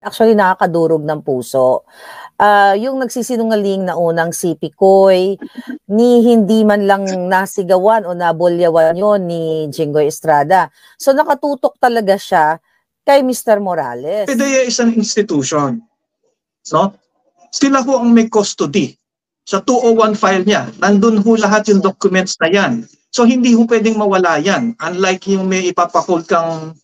Actually, nakakadurog ng puso. Yung nagsisinungaling na unang si Picoy, ni hindi man lang nasigawan o nabulyawan yon ni Jinggoy Estrada. So nakatutok talaga siya kay Mr. Morales. PDEA is an institution. No? Sila ho ang may custody. Sa 201 file niya, nandun ho lahat yung documents na yan. So hindi ho pwedeng mawala yan. Unlike yung may ipapahold kang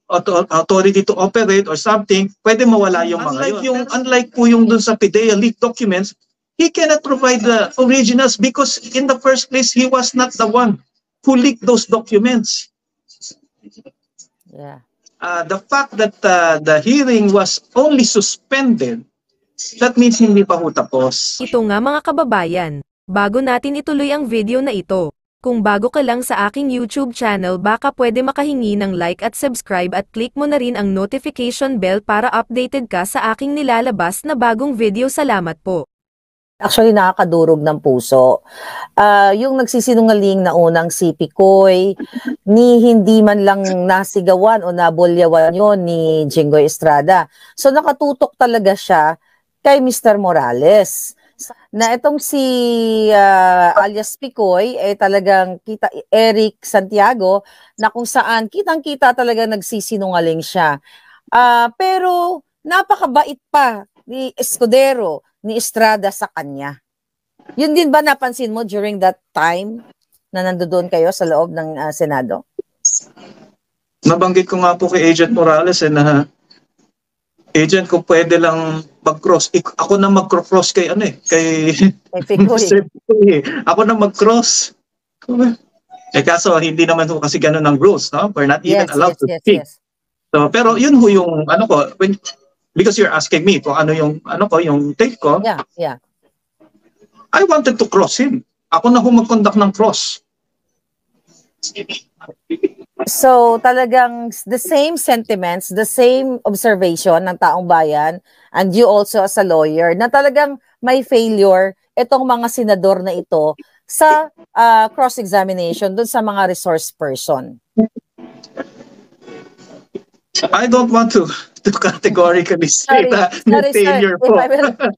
authority to operate or something, pwede mawala yung mga yun. Unlike po yung dun sa PDEA leaked documents, he cannot provide the originals because in the first place, he was not the one who leaked those documents. Yeah. The fact that the hearing was only suspended, that means hindi pa ho tapos. Ito nga mga kababayan, bago natin ituloy ang video na ito, kung bago ka lang sa aking YouTube channel baka pwede makahingi ng like at subscribe at click mo na rin ang notification bell para updated ka sa aking nilalabas na bagong video. Salamat po. Actually, nakakadurog ng puso. Yung nagsisinungaling na unang si Picoy, ni hindi man lang nasigawan o nabulyawan yon ni Jinggoy Estrada. So nakatutok talaga siya kay Mr. Morales. Na itong si alias Picoy talagang Eric Santiago, na kung saan kitang-kita talaga nagsisinungaling siya. Pero napakabait pa ni Escudero, ni Estrada sa kanya. Yun din ba napansin mo during that time na nandoon kayo sa loob ng Senado? Nabanggit ko nga po kay Agent Morales na Agent, kung pwede lang mag-cross. Ako na mag-cross kay kay Picoy. Ako na mag-cross. Kaso hindi naman ho kasi ganun ang rules, no? We're not even allowed to speak. So, pero yun ho yung ko, because you're asking me kung ano yung yung take ko. Yeah. I wanted to cross him. Ako na ho mag-conduct ng cross. So talagang the same sentiments, the same observation ng taong bayan, and you also as a lawyer, na talagang may failure itong mga senador na ito sa cross-examination dun sa mga resource person. I don't want to categorically say that failure po.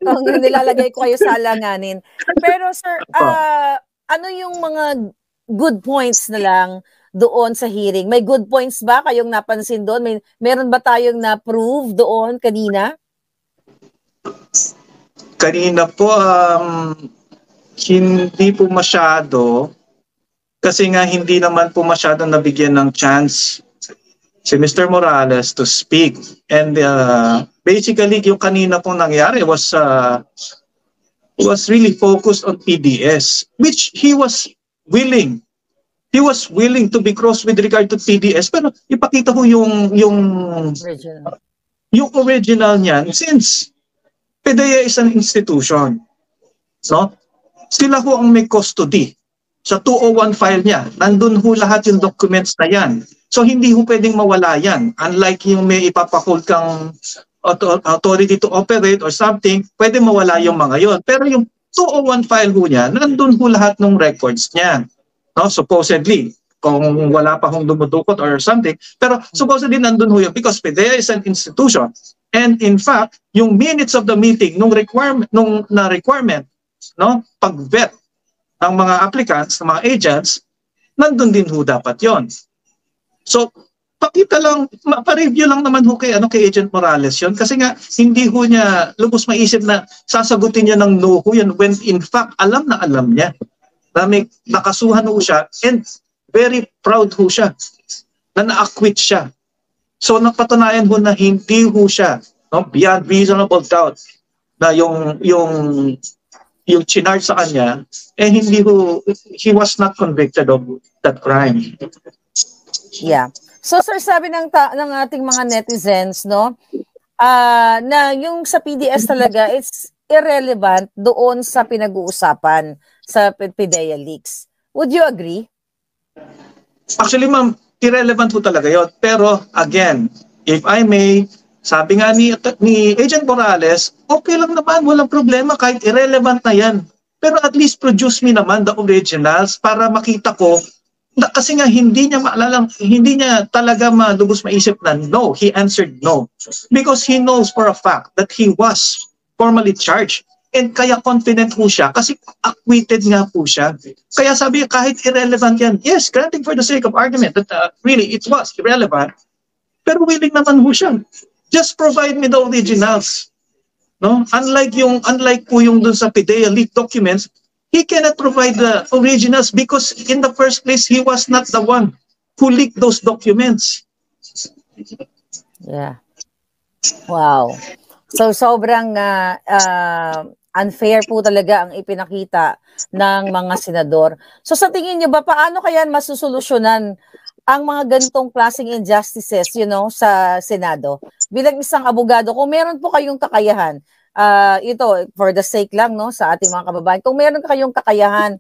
Kung nilalagay ko kayo sa alanganin. Pero sir, ano yung mga good points na lang doon sa hearing? May good points ba kayong napansin doon? Meron ba tayong na-prove doon kanina? Kanina po, hindi po masyado. Kasi nga hindi naman po masyado nabigyan ng chance si Mr. Morales to speak. And basically, yung kanina pong nangyari was really focused on PDS, which he was willing. He was willing to be crossed with regard to PDS, pero ipakita ko yung original niyan, since PDEA is an institution. No? Sila ho ang may custody. Sa 201 file niya, nandun ho lahat yung documents na yan. So hindi ho pwedeng mawala yan. Unlike yung may ipapahold kang authority to operate or something, pwede mawala yung mga yon. Pero yung 201 file ho niya, nandun ho lahat ng records niya. No, supposedly, kung wala pa hong dumudukot or something, pero supposedly nandun ho yun because PDEA is an institution. And in fact, yung minutes of the meeting, nung requirement, no, pag-vet ng mga applicants, ng mga agents, nandun din ho dapat yon. So, pakita lang, pa-review lang naman ho kay Agent Morales yon, kasi nga hindi ho niya lubos maisip na sasagutin niya ng no ho yan when in fact alam na alam niya na may nakasuhan ho siya and very proud ho siya na na-acquit siya. So napatunayan ho na hindi ho siya, no, beyond reasonable doubt na yung charge sa kanya he was not convicted of that crime. Yeah. So sir, sabi ng ating mga netizens, no, na yung sa PDS talaga it's irrelevant doon sa pinag-uusapan sa PDEA leaks. Would you agree? Actually, ma'am, irrelevant po talaga yun. Pero again, if I may, sabi nga ni Agent Morales, okay lang naman, walang problema kahit irrelevant na yan. Pero at least produce me naman the originals para makita ko Kasi nga hindi niya maalala, hindi niya talaga malubos maisip na no. He answered no. Because he knows for a fact that he was formally charged. And kaya confident po siya kasi acquitted nga po siya. Kaya sabi kahit irrelevant yan, yes, granting for the sake of argument that really it was irrelevant, pero willing naman po siya. Just provide me the originals. No? Unlike po yung dun sa PIDEA leaked documents, he cannot provide the originals because in the first place, he was not the one who leaked those documents. Yeah. Wow. So sobrang unfair po talaga ang ipinakita ng mga senador. So sa tingin niyo ba, paano kaya masusolusyonan ang mga ganitong klaseng injustices, sa Senado? Bilang isang abogado, kung meron po kayong kakayahan, ito, for the sake lang, sa ating mga kababayan, kung meron kayong kakayahan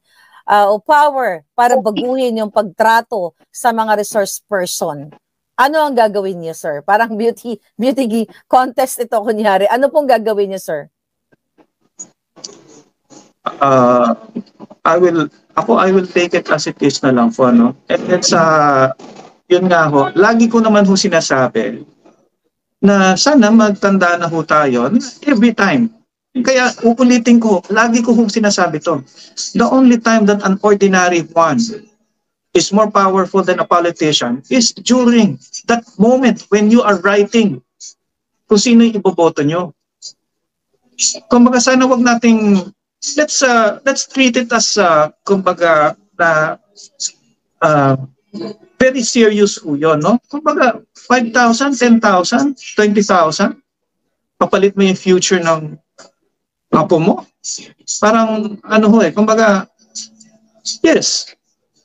o power para baguhin yung pagtrato sa mga resource person, ano ang gagawin niyo, sir? Parang beauty contest ito, kunyari. Ano pong gagawin niyo, sir? I will take it as it is na lang po, no? And then yun nga ho, lagi ko naman ho sinasabi na sana magtanda na ho tayo every time. Kaya uulitin ko, lagi ko hong sinasabi to. The only time that an ordinary one is more powerful than a politician is during that moment when you are writing kung sino yung iboboto nyo. Kumbaga sana wag nating let's treat it as kumbaga very serious ho yun, no? Kumbaga 5,000, 10,000, 20,000 papalit mo yung future ng apo mo. Parang kumbaga yes,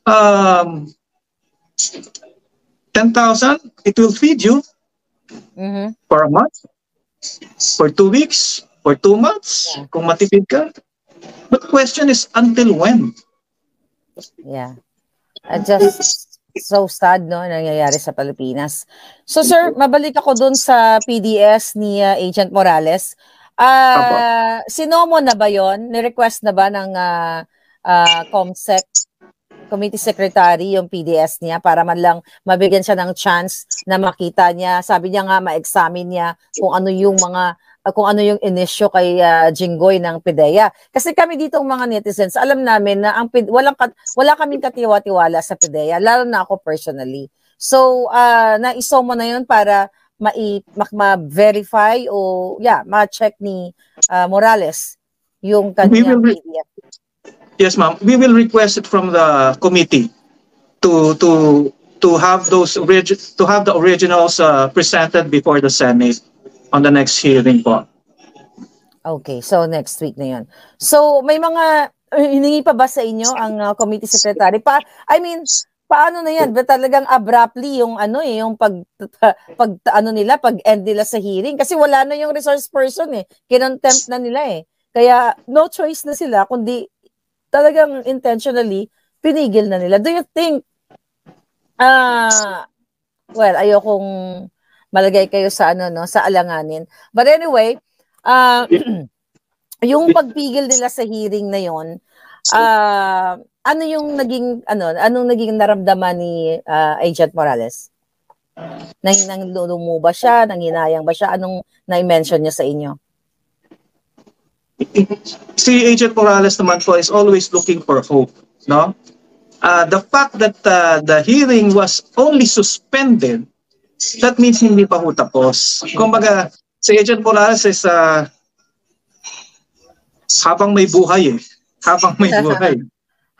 10,000 it will feed you for a month, for 2 weeks, for 2 months, kung matipid ka. But the question is, until when? Yeah. Just so sad, nangyayari sa Pilipinas. So, sir, mabalik ako dun sa PDS ni Agent Morales. Sinomo na ba yon? Ni-request na ba ng COMSEC, Committee Secretary, yung PDS niya para man lang mabigyan siya ng chance na makita niya? Sabi niya nga, ma-examine niya kung ano yung inisyu kay Jinggoy ng PIDEA. Kasi kami dito mga netizens, alam namin na wala kaming katiwa-tiwala sa PIDEA, lalo na ako personally. So, naiso mo na yun para ma-verify o ma-check ni Morales yung kanyang PIDEA. Yes, ma'am. We will request it from the committee to have the originals presented before the Senate on the next hearing po. Okay, so next week na yun. So may mga hiningi pa ba sa inyo ang committee secretary? Paano na yan? Ba talagang abruptly yung yung pag-end nila sa hearing kasi wala na yung resource person kinontempt na nila Kaya no choice na sila kundi talagang intentionally pinigil na nila. Do you think ayokong malagay kayo sa sa alanganin. But anyway, yung pagpigil nila sa hearing na yon, anong naging naramdaman ni Agent Morales? Nanglulumo ba siya? Nanghinayang ba siya? Anong na-mention niya sa inyo? Si Agent Morales naman po is always looking for hope, no? The fact that the hearing was only suspended, that means hindi pa ho tapos. Kumbaga, si Agent Morales is habang may buhay Habang may buhay.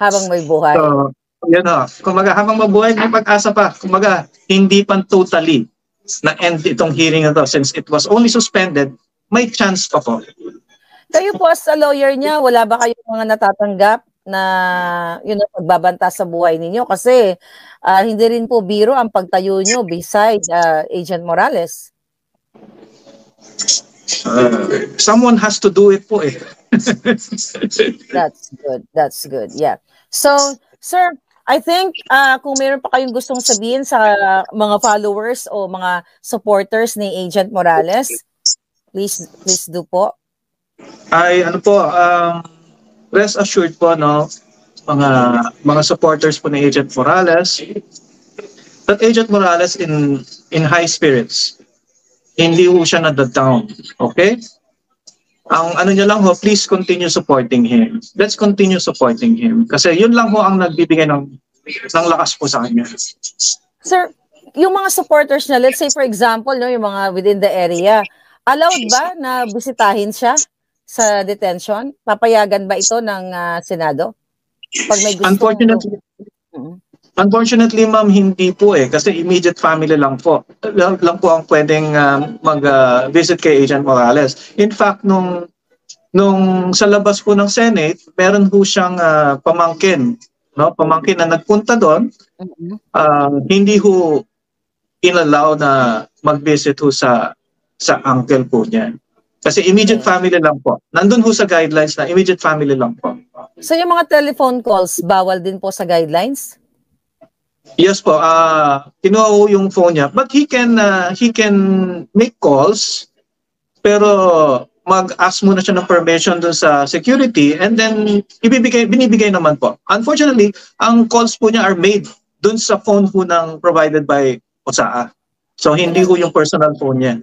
Habang may buhay. So, yun kumbaga, habang mabuhay, may pag-asa pa. Kumbaga, hindi pa totally na-end itong hearing na to. Since it was only suspended, may chance pa po. Kayo po as a lawyer niya, wala ba kayong mga natatanggap na pagbabanta sa buhay ninyo? Kasi hindi rin po biro ang pagtayo nyo beside Agent Morales. Someone has to do it po That's good. Yeah. So, sir, I think kung meron pa kayong gustong sabihin sa mga followers o mga supporters ni Agent Morales, please do po. Rest assured po, mga supporters po ni Agent Morales, that Agent Morales in high spirits. Hindi ho siya na-down. Okay? Ang ano niya lang ho, please continue supporting him. Let's continue supporting him. Kasi yun lang ho ang nagbibigay ng lakas po sa kanya. Sir, yung mga supporters niya, let's say for example, no, yung mga within the area, allowed ba na bisitahin siya sa detention? Papayagan ba ito ng Senado? Pag may gusto. Unfortunately, ma'am, hindi po kasi immediate family lang po. Lang po ang pwedeng mag-visit kay Agent Morales. In fact, nung sa labas po ng Senate, meron po siyang pamangkin, no? Pamangkin na nagpunta doon. Hindi ho inallow na mag-visit ho sa uncle po niya. Kasi immediate family lang po. Nandun ho sa guidelines na immediate family lang po. So yung mga telephone calls, bawal din po sa guidelines? Yes po, kinuha ko yung phone niya, but he can make calls, pero mag-ask muna siya ng permission dun sa security, and then binibigay naman po. Unfortunately, ang calls po niya are made dun sa phone po ng provided by OSAA. So hindi ko yung personal phone niya.